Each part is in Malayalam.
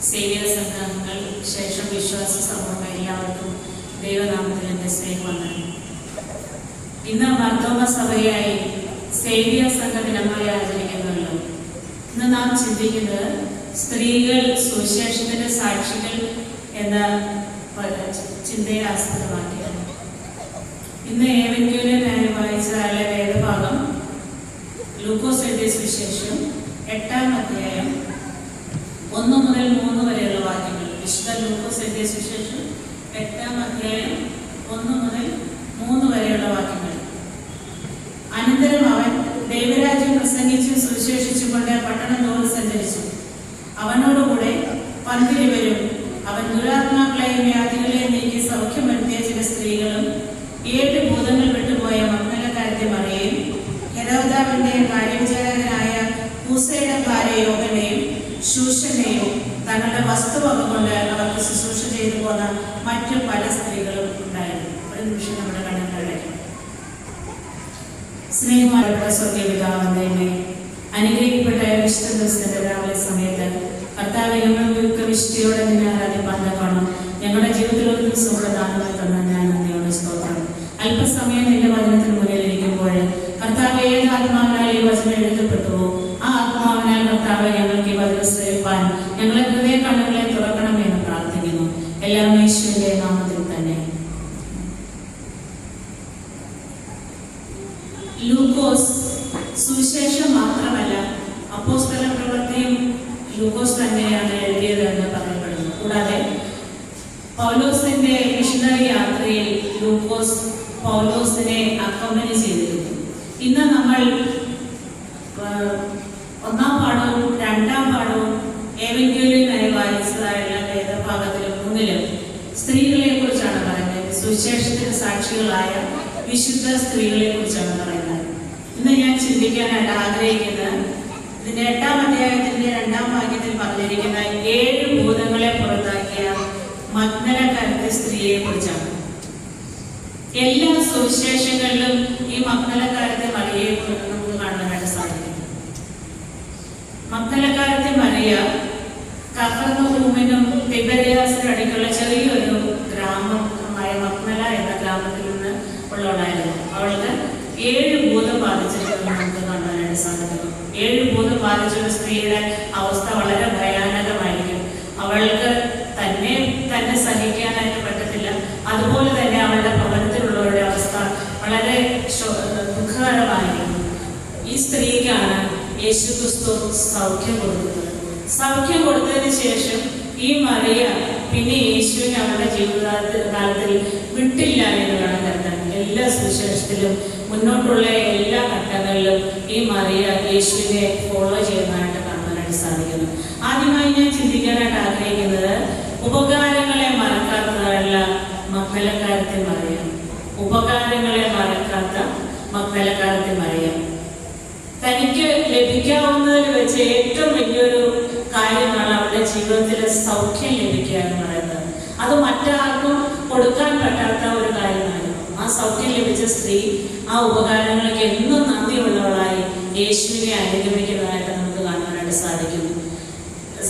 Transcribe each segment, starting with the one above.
സേവ്യ സംഘങ്ങൾ, ശേഷം വിശ്വാസ സമൂഹം എല്ലാവർക്കും ദൈവനാമത്തിൽ എൻ്റെ സ്നേഹമാണ്. ഇന്ന് മാർത്തോമ സഭയായി സേവ്യ സംഘ ദിനമായി ആചരിക്കുന്നുള്ളൂ. ഇന്ന് നാം ചിന്തിക്കുന്നത് സ്ത്രീകൾ സുവിശേഷത്തിന്റെ സാക്ഷികൾ എന്ന ചിന്തയെ ആസ്പദമാക്കിയാണ്. ഇന്ന് ഏവൻഗേലിയനായി വായിച്ച വേദഭാഗം ലൂക്കോസ് എഴുതിയ സുവിശേഷം 8-ാം അധ്യായം 1 മുതൽ 3 വരെയുള്ള വാക്യങ്ങൾ. വിശുദ്ധ ലൂക്കോസ് എഴുതിയ സുവിശേഷം 8-ാം അധ്യായം 1 മുതൽ 3 വരെയുള്ള വാക്യങ്ങൾ. അനന്തരം അവൻ ദൈവരാജ്യം പ്രസംഗിച്ചും സുവിശേഷിച്ചുകൊണ്ട് പട്ടണം തോറും സഞ്ചരിച്ചു. അവനോടുകൂടെ 12 പേരും അവൻ ദുരാത്മാക്കളെയും വ്യാധികളെയും നീക്കി സൗഖ്യം വരുത്തിയ ചില സ്ത്രീകളും 7 ഭൂതങ്ങൾ വിട്ടുപോയ മഗ്ദലക്കാരത്തെ മറിയയും ഹെരോദാവിന്റെ കാര്യവിചാരകനായ കൂസയുടെ ഭാര്യ യോഹന്നെയും ശൂശനെയും തങ്ങളുടെ വസ്തുവക കൊണ്ട് അവർക്ക് ശുശ്രൂഷ ചെയ്തു പോന്ന മറ്റു പല സ്ത്രീകളും ഉണ്ടായിരുന്നു. ഒരു നിമിഷം നമ്മുടെ കണ്ണുകളുടെ സ്നേഹമായ സ്വർഗീയപിതാവേ, അനുഗ്രഹിക്കപ്പെട്ട വിശുദ്ധ ദിവസത്തിന്റെ രാവിലെ സമയത്ത് കർത്താവെ, ഞങ്ങൾ വിശുദ്ധിയോടെ നിന്നെ ആരാധിപ്പാൻ കാണും. ഞങ്ങളുടെ ജീവിതത്തിൽ ഒരു ദിവസം കൂടെ ദാനമായി തന്ന ഞാൻ നന്ദിയോട് സ്തോത്രം. അല്പസമയം നിന്റെ വചനത്തിന് മുന്നിലിരിക്കുമ്പോൾ കർത്താവ് ഏത് ആത്മാവിനാൽ ഈ വചനം എഴുതപ്പെട്ടുവോ ആ ആത്മാവിനാൽ കർത്താവ് ഞങ്ങൾക്ക് ഈ വചനം ശ്രവിപ്പാൻ ഞങ്ങളെ ഹൃദയ കണ്ണുകളെ തുറക്കണമെന്ന് പ്രാർത്ഥിക്കുന്നു. എല്ലാം യേശുവിന്റെ നാമത്തിൽ തന്നെ. ലൂക്കോസ് സുവിശേഷം മാത്രമല്ല, അപ്പോസ്തല പ്രവൃത്തിയും ലൂക്കോസ് തന്നെയാണ് എഴുതിയതെന്ന് പറയപ്പെടുന്നു. കൂടാതെ പൗലോസിന്റെ മിഷണറി യാത്രയിൽ ലൂക്കോസ് പൗലോസിനെ അക്കമ്പനി ചെയ്തിരുന്നു. ഇന്ന് നമ്മൾ 1-ാം പാഠവും 2-ാം പാഠവും ഏവൻഗേലിയനായി വായിച്ചതായുള്ള വേദഭാഗത്തിലും 3-ലും സ്ത്രീകളെ കുറിച്ചാണ് പറയുന്നത്. സുവിശേഷത്തിന് സാക്ഷികളായ വിശുദ്ധ സ്ത്രീകളെ കുറിച്ചാണ് പറയുന്നത്. ഇന്ന് ഞാൻ ചിന്തിക്കാനായിട്ട് ആഗ്രഹിക്കുന്നത് ഇതിന്റെ 8-ാം അധ്യായത്തിന്റെ 2-ാം വാക്യത്തിൽ പറഞ്ഞിരിക്കുന്ന 7 ഭൂതങ്ങളെ പുറത്താക്കിയ മഗ്ദലക്കാരത്തെ സ്ത്രീയെ കുറിച്ചാണ്. എല്ലാ സുവിശേഷങ്ങളിലും ഈ മഗ്ദലക്കാരത്തെ മറിയയെ നമുക്ക് കാണാനായിട്ട് സാധിക്കും. മഗ്ദലക്കാരത്തെ മറിയ കഫർന്നഹൂമിനും തിബരിയാസിനും ഇടയ്ക്കുള്ള ചെറിയൊരു ഗ്രാമമായ മഗ്ദല എന്ന ഗ്രാമത്തിൽ നിന്ന് ഉള്ളവളായിരുന്നു. അവൾക്ക് 7 ഭൂതം ബാധിച്ചിട്ടുണ്ടെന്ന് നമുക്ക് കാണാനായിട്ട് സാധിക്കുന്നു. 7 ഭൂതം ബാധിച്ച ഒരു സ്ത്രീയുടെ അവസ്ഥ വളരെ ഭയാനകമായിരിക്കും. അവൾക്ക് തന്നെ സഹിക്കാനായിട്ട് പറ്റത്തില്ല. അതുപോലെ തന്നെ അവളുടെ ഭവനത്തിലുള്ളവരുടെ അവസ്ഥ വളരെ ദുഃഖകരമായിരിക്കും. ഈ സ്ത്രീക്കാണ് യേശുക്രിസ്തു സൗഖ്യം കൊടുക്കുന്നത്. സൗഖ്യം കൊടുത്തതിന് ശേഷം ഈ മറിയ പിന്നെ യേശുവിനെ അവരുടെ ജീവിതകാലത്തിൽ വിട്ടില്ല എന്ന് വേണം കരുതാൻ. എല്ലാ സുവിശേഷത്തിലും മുന്നോട്ടുള്ള എല്ലാ ഘട്ടങ്ങളിലും ഈ മറിയ യേശുവിനെ ഫോളോ ചെയ്യുന്നതായിട്ട് കാണാനായിട്ട് സാധിക്കുന്നു. ആദ്യമായി ഞാൻ ചിന്തിക്കാനായിട്ട് ആഗ്രഹിക്കുന്നത് ഉപകാരങ്ങളെ മറക്കാത്തതല്ല മഗ്ദലക്കാരത്തെ മറിയ. ഉപകാരങ്ങളെ മറക്കാത്ത മഗ്ദലക്കാരത്തെ മറിയ. തനിക്ക് ലഭിക്കാവുന്നതിൽ വെച്ച് ഏറ്റവും വലിയൊരു കാര്യമാണ് അവരുടെ ജീവിതത്തിലെ സൗഖ്യം ലഭിക്കുക എന്ന് പറയുന്നത്. അത് മറ്റാർക്കും കൊടുക്കാൻ പറ്റാത്ത ഒരു കാര്യമായിരുന്നു. ആ സൗഖ്യം ലഭിച്ച സ്ത്രീ ആ ഉപകാരങ്ങൾക്ക് എന്നും നന്ദിയുള്ളവളായി യേശുവിനെ അനുഗമിക്കുന്നതായിട്ട് നമുക്ക് കാണാനായിട്ട് സാധിക്കുന്നു.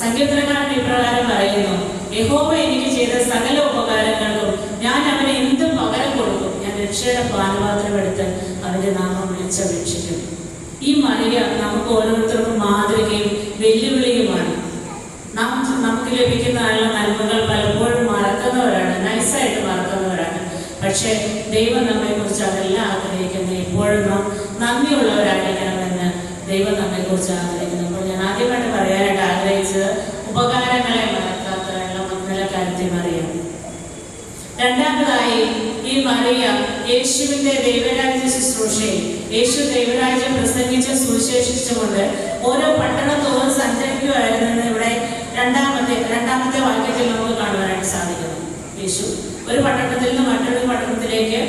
സങ്കീർത്തനക്കാരൻ ഇപ്രകാരം പറയുന്നു: യഹോവ എനിക്ക് ചെയ്ത സകല ഉപകാരങ്ങൾക്കും ഞാൻ അവന് എന്തും പകരം കൊടുക്കും. ഞാൻ രക്ഷയുടെ പാനപാത്രം എടുത്ത് അവന്റെ നാമം വിളിച്ചപേക്ഷിക്കും. ഈ മറിയ നമുക്ക് ഓരോരുത്തർക്കും മാതൃകയും വെല്ലുവിളിയുമാണ്. നമുക്ക് ലഭിക്കുന്ന നന്മകൾ പലപ്പോഴും മറക്കുന്നവരാണ്, നൈസായിട്ട് മറക്കുന്നവരാണ്. പക്ഷെ ദൈവം നമ്മെ കുറിച്ച് അതെല്ലാം ആഗ്രഹിക്കുന്നത് എപ്പോഴും നാം നന്ദിയുള്ളവരായിരിക്കണമെന്ന് ദൈവം നമ്മെ കുറിച്ച് ആഗ്രഹിക്കുന്നു. അപ്പോൾ ഞാൻ ആദ്യമായിട്ട് പറയാനായിട്ട് ആഗ്രഹിച്ചത് ഉപകാരങ്ങളെ മറക്കാത്ത മഗ്ദലക്കാരത്തെ മറിയ. രണ്ടാമതായി ഈ മറിയ യേശുവിന്റെ ദൈവരാജ്യ ശുശ്രൂഷയിൽ യേശു ദൈവരാജ്യം പ്രസംഗിച്ച് സുവിശേഷിച്ചുകൊണ്ട് ഓരോ പട്ടണത്തോറും സഞ്ചരിക്കുമായിരുന്നെന്ന് ഇവിടെ രണ്ടാമത്തെ വാക്യത്തിൽ നമുക്ക് കാണുവാനായിട്ട് സാധിക്കുന്നു. യേശു ഒരു പട്ടണത്തിൽ നിന്ന് മറ്റൊരു പട്ടണത്തിലേക്ക്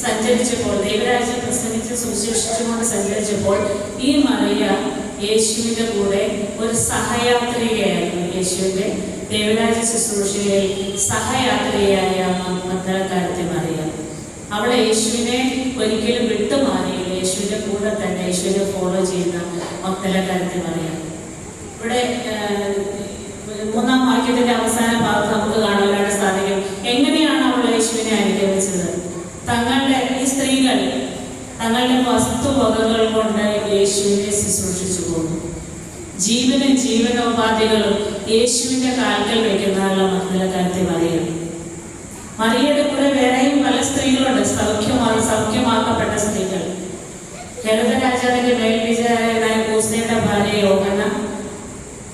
സഞ്ചരിച്ചപ്പോൾ, ദൈവരാജ്യം പ്രസംഗിച്ച് സുവിശേഷിച്ചുകൊണ്ട് സഞ്ചരിച്ചപ്പോൾ ഈ മറിയ യേശുവിന്റെ കൂടെ ഒരു സഹയാത്രികയായിരുന്നു. യേശുവിന്റെ ദൈവരാജ്യ ശുശ്രൂഷയിൽ സഹയാത്രികയായ മഗ്ദലക്കാരത്തെ മറിയ. അവളെ യേശുവിനെ ഒരിക്കലും വിട്ടുമാറിയില്ല. യേശുവിന്റെ കൂടെ തന്നെ യേശുവിനെ ഫോളോ ചെയ്യുന്ന മഗ്ദലക്കാരത്തെ മറിയ. ഇവിടെ 3-ാം വാക്യത്തിൽ നമുക്ക് കാണാനായിട്ട് സാധിക്കും. എങ്ങനെയാണ് അവൾ യേശുവിനെ അനുഗമിച്ചത്? ഈ സ്ത്രീകൾ തങ്ങളുടെ വസ്തുവകകൾ കൊണ്ട് യേശുവിനെ ശുശ്രൂഷിച്ചു പോകുന്നു. ജീവനോപാധികളും യേശുവിന്റെ കാൽക്കൽ വെക്കുന്നതല്ല മഗ്ദലക്കാരത്തി മറിയ. മറിയയുടെ കൂടെ വേറെയും പല സ്ത്രീകളുണ്ട്, സൗഖ്യമാക്കപ്പെട്ട സ്ത്രീകൾ. ഹെരോദ രാജാവിന്റെ മേൽവിചാരകനായ കൂസയുടെ ഭാര്യ യോഹന്ന,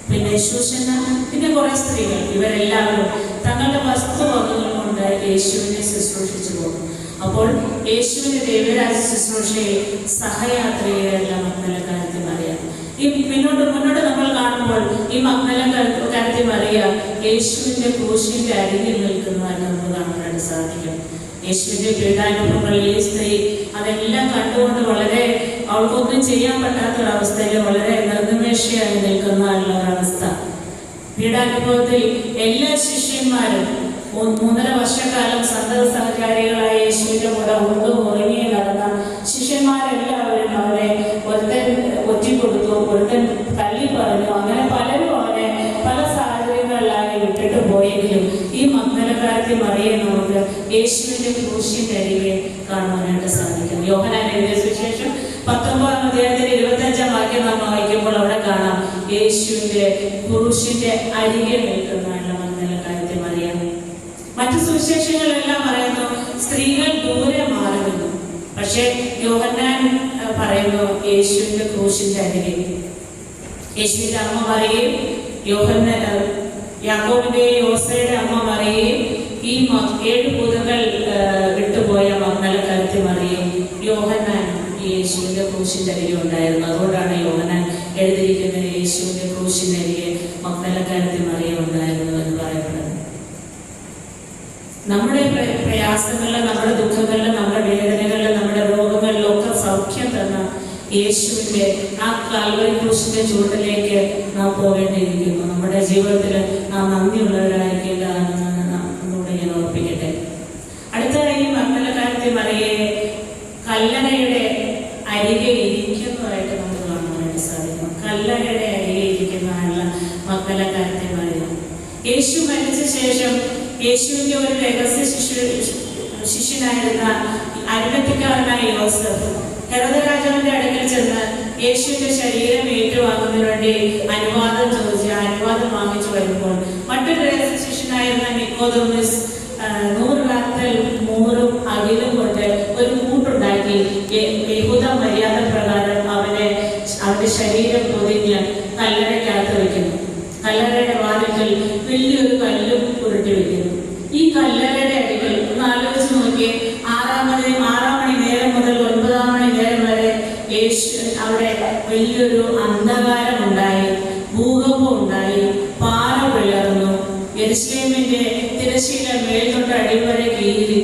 പിന്നെ ശൂശന, പിന്നെ കുറെ സ്ത്രീകൾ. ഇവരെല്ലാവരും തങ്ങളുടെ വസ്തുവകകൾ കൊണ്ട് യേശുവിനെ ശുശ്രൂഷിച്ചു പോകും. അപ്പോൾ യേശുവിന്റെ ദൈവരാജ ശുശ്രൂഷയിൽ സഹയാത്രികരല്ല മഗ്ദലക്കാരത്തി മറിയ. ഈ മുന്നോട്ട് നമ്മൾ കാണുമ്പോൾ ഈ മഗ്ദലക്കാരത്തി മറിയ യേശുവിന്റെ ക്രൂശിന്റെ അരികിൽ നിൽക്കുന്നതായി നമുക്ക് കാണാനായിട്ട് സാധിക്കും. യേശുവിന്റെ പീഡാനുഭവങ്ങളിൽ ഈ സ്ത്രീ അതെല്ലാം കണ്ടുകൊണ്ട് വളരെ അവൾക്കൊന്നും ചെയ്യാൻ പറ്റാത്തൊരവസ്ഥയിൽ വളരെ നിർനിമേഷയായി നിൽക്കുന്നതായുള്ള ഒരവസ്ഥ. പീഡാനുഭവത്തിൽ എല്ലാ ശിഷ്യന്മാരും 3.5 വർഷക്കാലം സന്തത സഹചാരികളായ യേശുവിന്റെ കൂടെ ഉറങ്ങി നടന്ന ശിഷ്യന്മാരെല്ലാവരും അവരെ ഒരുത്തൻ ഒറ്റിക്കൊടുത്തു, ഒരുത്തൻ തള്ളി പറഞ്ഞു. അങ്ങനെ പലരും അവനെ പല സാഹചര്യങ്ങളിലായി വിട്ടിട്ട് പോയെങ്കിലും ഈ മഗ്ദലക്കാരത്തി മറിയെ നമുക്ക് യേശുവിന്റെ ക്രൂശിന്റെ അരികെ കാണുവാനായിട്ട് സാധിക്കും. യോഹന്നാൻ എഴുതിയ സുവിശേഷം 19-ാം അധ്യായത്തിന്റെ 25-ാം വാക്യം നാം വായിക്കുമ്പോൾ അവിടെ കാണാം യേശുവിന്റെ ക്രൂശിന്റെ അരികെ നിൽക്കുന്നതാണ് മഗ്ദലക്കാരത്തി മറിയ. മറ്റു സുവിശേഷങ്ങളെല്ലാം പറയുന്നു സ്ത്രീകൾ ദൂരെ മാറുന്നു. പക്ഷെ യോഹന്നാൻ പറയുന്നു യേശുവിന്റെ ക്രൂശിന്റെ അരികെ. യേശുവിന്റെ അമ്മ മറിയയും യാക്കോബിന്റെയും യോസയുടെ അമ്മ മറിയയും ഈ 7 ഭൂതങ്ങൾ വിട്ടുപോയ മഗ്ദലക്കാരത്തി മറിയയും യോഹന്നാനും ഈ യേശുവിന്റെ ക്രൂശിന്റെ അരികെ ഉണ്ടായിരുന്നു. അതുകൊണ്ടാണ് യോഹന്നാൻ എഴുതിയിരിക്കുന്നത് യേശുവിന്റെ ക്രൂശിന്റെ അരികെ മഗ്ദലക്കാരത്തി മറിയ ഉണ്ടായിരുന്നു എന്ന് പറയപ്പെടുന്നത്. നമ്മുടെ പ്രയാസങ്ങളിലും നമ്മുടെ ദുഃഖങ്ങളിലും നമ്മുടെ വേദനകളിലും നമ്മുടെ രോഗങ്ങളിലും ഒക്കെ സൗഖ്യം തന്ന യേശുവിന്റെ ആ കാൽവരി ക്രൂശിന്റെ ചുവട്ടിലേക്ക് നാം പോകേണ്ടിയിരിക്കുന്നു. നമ്മുടെ ജീവിതത്തിൽ നാം നന്ദിയുള്ളവരായിരിക്കേണ്ടതാണെന്ന് നമ്മോട് ഞാൻ ഓർപ്പിക്കട്ടെ. അടുത്തതായി മഗ്ദലക്കാരത്തി മറിയെ കല്ലറയുടെ അരികെ ഇരിക്കുന്നതായിട്ട് നമുക്ക് കാണുവാനായിട്ട് സാധിക്കും. കല്ലറയുടെ അരികെ ഇരിക്കുന്നതായുള്ള മഗ്ദലക്കാരത്തി മറിയ. യേശു മരിച്ച ശേഷം യേശുവിന്റെ ഒരു രഹസ്യ ശിഷ്യനായിരുന്ന അരിമത്യക്കാരനായ യോസഫ് ഹെരോദ രാജാവിന്റെ അടുക്കൽ ചെന്ന് യേശുവിന്റെ ശരീരം ഏറ്റുവാങ്ങുന്നതിന് വേണ്ടി അനുവാദം വാങ്ങിച്ചു വരുമ്പോൾ മറ്റൊരു രഹസ്യ ശിഷ്യനായിരുന്ന നിക്കോദെമോസ് 100 റാത്തൽ മൂറും അകിലും കൊണ്ട് ഒരു കൂട്ടുണ്ടാക്കി യഹൂദ മര്യാദ പ്രകാരം അവന്റെ ശരീരം പൊതിഞ്ഞ് കല്ലറയ്ക്കകത്ത് വയ്ക്കുന്നു. കല്ലറയുടെ വാതിൽക്കൽ വലിയൊരു കല്ലും ഉരുട്ടി വയ്ക്കുന്നു. ഈ കല്ലറയുടെ അടികൾ ഒന്ന് ആലോചിച്ച് നോക്കിയേ. 6 മണി നേരം മുതൽ 9 മണി നേരം വരെ അവിടെ വലിയൊരു അന്ധകാരം ഉണ്ടായി, ഭൂകമ്പം ഉണ്ടായി, പാറ പിളർന്നു, യെരുശലേമിന്റെ തിരശ്ശീല മേൽതൊട്ട് അടിവരെ കീറി.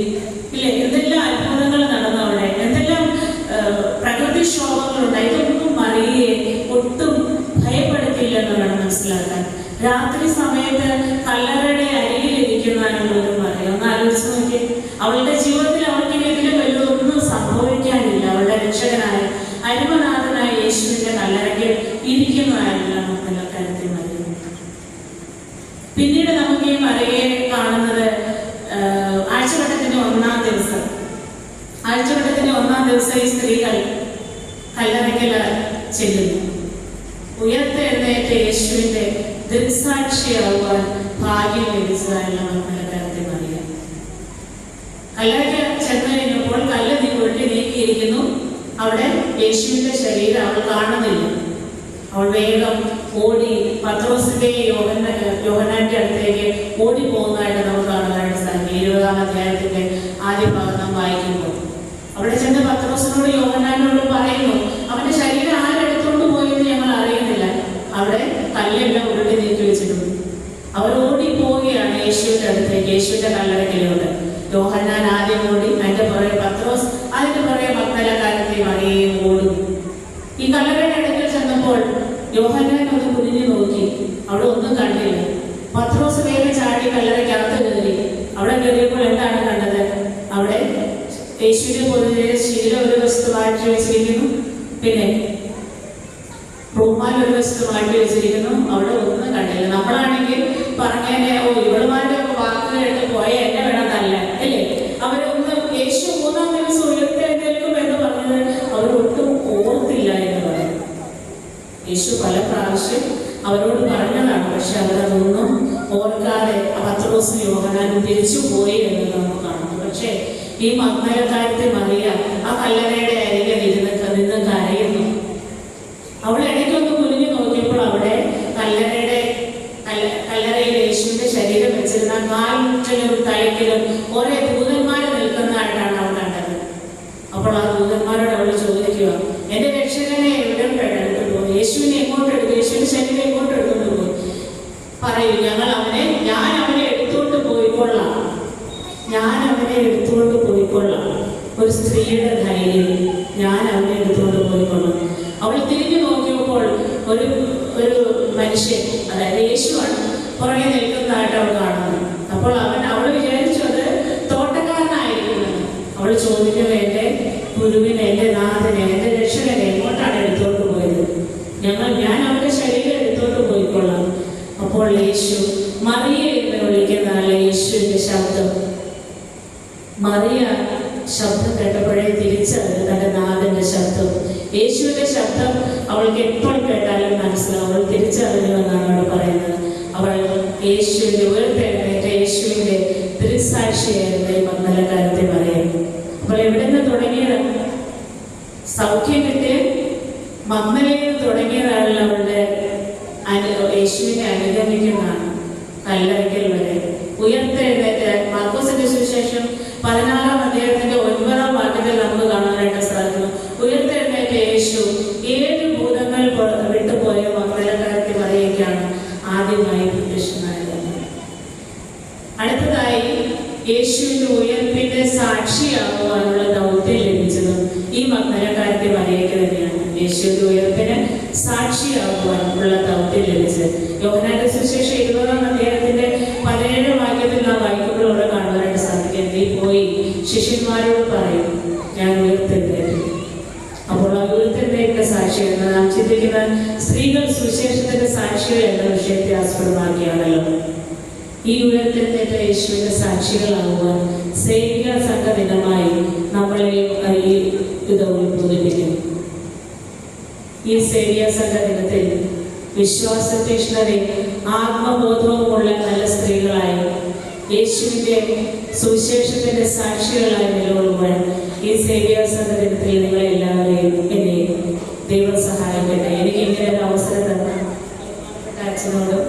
ഇല്ലേ, എന്തെല്ലാം അത്ഭുതങ്ങൾ നടന്നു അവിടെ, എന്തെല്ലാം പ്രകൃതിക്ഷോഭങ്ങളുണ്ടായി. ഇതൊന്നും മറിയെ ഒട്ടും ഭയപ്പെടുത്തില്ലെന്ന് വേണം മനസ്സിലാക്കാൻ. രാത്രി സമയത്ത് കല്ലറയുടെ അരികിലിരിക്കുന്നതിനുള്ളൊരു മറിയ ഒന്ന് ആലോചിച്ച് നോക്കി. അവളുടെ ജീവിതത്തിൽ അവൾക്കിനെതിരെ വലുതൊന്നും സംഭവിക്കാനില്ല. അവളുടെ രക്ഷകനായ അരുമനാഥനായ യേശുവിന്റെ കല്ലറയ്ക്ക് ഇരിക്കുന്നതായില്ല മഗ്ദലക്കാരത്തി മറിയ. പിന്നീട് നമുക്ക് ഈ മറിയെ കാണുന്നത് ആഴ്ചവട്ടത്തിന്റെ 1-ാം ദിവസം. ആഴ്ചവട്ടത്തിന്റെ 1-ാം ദിവസം ഈ സ്ത്രീകൾ കല്ലറയ്ക്കൽ ചെല്ലുന്നു. ഉയർത്തെഴുന്നേറ്റ യേശുവിന്റെ ദൃക്സാക്ഷിയാവാൻ ഭാഗ്യം ലഭിച്ചതായുള്ള മഗ്ദലക്കാരത്തി മറിയ. കല്ലറയ്ക്ക് ചെന്ന് കഴിഞ്ഞപ്പോൾ കല്ല് ഉരുട്ടി നീക്കിയിരിക്കുന്നു. അവിടെ യേശുവിന്റെ ശരീരം അവൾ കാണുന്നില്ല. അവൾ വേഗം ഓടി പത്രോസിന്റെയും യോഹന്നാന്റെ അടുത്തേക്ക് ഓടി പോകുന്നതായിട്ട് നമുക്ക് കാണാനായിട്ട് സാധിക്കും. 20-ാം അധ്യായത്തിന്റെ ആദ്യ ഭാഗം നാം വായിക്കുമ്പോൾ അവിടെ ചെന്ന് പത്രോസിനോട് യോഹന്നാനോട് പറയുന്നു, അവന്റെ ശരീരം ആരെടുത്തോണ്ട് പോയെന്ന് ഞങ്ങൾ അറിയുന്നില്ല, അവിടെ കല്ലെല്ലാം ഉരുട്ടി നീക്കി വെച്ചിട്ടുണ്ട്. അവർ ഓടി പോവുകയാണ് യേശുവിന്റെ അടുത്തേക്ക്, യേശുവിന്റെ കല്ലറയ്ക്കലോട്ട്. യോഹന്നാൻ ആദ്യം ഓടി, അതിന്റെ പുറകെ പത്രോസ്, അതിന്റെ പുറകെ മഗ്ദലക്കാരത്തി മറിയയും ഓടും. ഈ കല്ലറയുടെ അടുക്കൽ ചെന്നപ്പോൾ യോഹന്നാൻ ഒന്ന് കുനിഞ്ഞു നോക്കി, അവിടെ ഒന്നും കണ്ടില്ല. പത്രോസ് വേഗം ചാടി കല്ലറയ്ക്കകത്ത് കയറി. അവിടെ കയറിയപ്പോൾ എന്താണ് കണ്ടത്? അവിടെ യേശുവിനെ പൊതുവെ ശീല ഒരു വശത്ത് മാറ്റി വെച്ചിരിക്കുന്നു, പിന്നെ റൂമാൽ ഒരു വശത്ത് മാറ്റി വെച്ചിരിക്കുന്നു. അവിടെ ഒന്നും കണ്ടില്ല. നമ്മളാണെങ്കിൽ പറഞ്ഞേനെ, ഓ ഇവളുമാരുടെ പത്രോസും യോഹന്നാനും തിരിച്ചു പോയി എന്ന് നമുക്ക് കാണുന്നു. പക്ഷേ ഈ മഗ്ദലക്കാരത്തെ മറിയ ആ കല്ലറയുടെ അരികിൽ നിന്ന് കരയുന്നു. അവൾ ഇടയ്ക്കൊന്ന് കുനിഞ്ഞു നോക്കിയപ്പോൾ അവിടെ കല്ലറയിൽ യേശുവിന്റെ ശരീരം വെച്ചിരുന്ന കാലിലും തലയ്ക്കിലും കുറെ ദൂതന്മാരെ നിൽക്കുന്നതായിട്ടാണ് അവൾ കണ്ടത്. അപ്പോൾ ആ ദൂതന്മാരോട് അവൾ ചോദിക്കുക, എന്റെ രക്ഷകനെ എവിടെ എടുത്തുകൊണ്ട് പോകും? യേശുവിനെ എങ്ങോട്ട് എടുക്കും? യേശുവിന്റെ ശരീരം എങ്ങോട്ട് എടുത്തുകൊണ്ട് പോകും? പറയൂ, ഞാൻ അവനെ എടുത്തുകൊണ്ട് പോയിക്കൊള്ളാം, ഞാൻ അവനെ എടുത്തുകൊണ്ട് പോയിക്കൊള്ളാം. ഒരു സ്ത്രീയുടെ ധൈര്യം, ഞാൻ അവനെ എടുത്തുകൊണ്ട് പോയിക്കൊള്ളാം. അവൾ തിരിഞ്ഞു നോക്കിയപ്പോൾ ഒരു മനുഷ്യൻ, അതായത് യേശുവാണ്, പുറകെ നിൽക്കുന്നതായിട്ട് അവൾ കാണുന്നു. അപ്പോൾ അവൾ വിചാരിച്ചു അത് തോട്ടക്കാരനായിരിക്കുന്നത്. അവൾ ചോദിക്കുന്നത്, എന്റെ ഗുരുവിനെ, എന്റെ നാഥനെ, എന്റെ രക്ഷകനെ എങ്ങോട്ടാണ് എടുത്തോണ്ട് പോയത്? ഞാൻ അവന്റെ ശരീരം എടുത്തോണ്ട് പോയിക്കൊള്ളാം. അപ്പോൾ യേശു മറിയ എന്ന് വിളിക്കുന്നതല്ല യേശുവിന്റെ ശബ്ദം. മറിയ ശബ്ദം കേട്ടപ്പോഴേ തിരിച്ചറിഞ്ഞു തന്റെ നാഥന്റെ ശബ്ദം. യേശുവിന്റെ ശബ്ദം അവൾക്ക് എപ്പോൾ കേട്ടാലും മനസ്സിലാവും. അവൾ തിരിച്ചറിഞ്ഞു എന്നാണ് അവൾ പറയുന്നത്. അവൾ യേശുവിന്റെ ഉയർത്തെഴുന്നേറ്റ യേശുവിന്റെ ദൃക്സാക്ഷിയായിരുന്നു ഈ മഗ്ദലക്കാരത്തെ പറയുന്നു. അപ്പോൾ എവിടെ നിന്ന് തുടങ്ങിയത്? സൗഖ്യം കിട്ടിയ മഗ്ദലയിൽ തുടങ്ങിയതാണല്ലോ അവളുടെ യേശുവിനെ അനുഗമിക്കുന്നതാണ് കല്ലറയ്ക്കൽ വരെ. ഉയർത്തെഴുന്നേറ്റ് മാർക്കോസിന്റെ സുവിശേഷം 14-ാം അധ്യായത്തിന്റെ 9-ാം വാക്യത്തിൽ നമുക്ക് കാണാനായിട്ട് സാധിക്കുന്നു. ഉയർത്തെഴുന്നേറ്റ യേശു 7 ഭൂതങ്ങൾ വിട്ടുപോയ മഗ്ദലക്കാരത്തെ മറിയയ്ക്കാണ് ആദ്യമായി പ്രത്യക്ഷനായത്. അടുത്തതായി യേശുവിന്റെ ഉയർപ്പിന്റെ സാക്ഷിയാകുവാനുള്ള ദൗത്യം ലഭിച്ചതും ഈ മഗ്ദലക്കാരത്തെ മറിയയ്ക്ക് തന്നെയാണ്. യേശുവിന്റെ ഉയർപ്പിന് സാക്ഷിയാകുവാനുള്ള ദൗത്യം ലഭിച്ചത് യോഹന്നാന്റെ സുവിശേഷം 20-ാം അധ്യായത്തിന്റെ 17 വാക്യത്തിൽ നാം വായിക്കുമ്പോഴോടെ കാണുവാനായിട്ട് സാധിക്കും. നീ പോയി ശിഷ്യന്മാരോട് പറയും, ഞാൻ ഉയർത്തെഴുന്നേറ്റു. അപ്പോൾ ആ ഉയർത്തെഴുന്നേറ്റ സാക്ഷിയെന്ന് നാം ചിന്തിക്കുന്ന സ്ത്രീകൾ സുവിശേഷത്തിന്റെ സാക്ഷികൾ എന്ന വിഷയത്തെ ആസ്പദമാക്കിയാണല്ലോ. ഈ ഉയർത്തെഴുന്നേറ്റ യേശുവിന്റെ സാക്ഷികളാകുവാൻ സേവിക സംഘ ദിനമായി നമ്മളെ ഈ ഇത് ഉത്ബോധിപ്പിക്കും. ഈ സേവിക സംഘ ദിനത്തിൽ വിശ്വാസതീക്ഷ്ണതയും ആത്മബോധവുമുള്ള നല്ല സ്ത്രീകളായി യേശുവിന്റെ സുവിശേഷത്തിന്റെ സാക്ഷികളായി നിലകൊള്ളുവാൻ ഈ സേവിക സംഘ ദിനത്തിൽ നിങ്ങളെല്ലാവരെയും എന്നെ ദൈവം സഹായിക്കട്ടെ. എനിക്ക് ഇങ്ങനെ ഒരു അവസരം തന്ന അച്ഛനോടും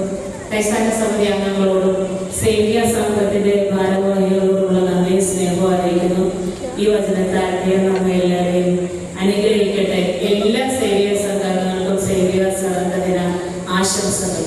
ക്രൈസ്തവ സമിതി അംഗങ്ങളോടും സേവിക സംഘത്തിന്റെ ഭാരവാഹികളോടുമുള്ള നന്ദിയും സ്നേഹവും അറിയിക്കുന്നു. ഈ വചനത്താൽ നമ്മെ എല്ലാവരെയും അനുഗ്രഹിക്കട്ടെ. എല്ലാ സേവിക സംഘങ്ങൾക്കും സേവിക സംഘ ദിന ആശംസകൾ.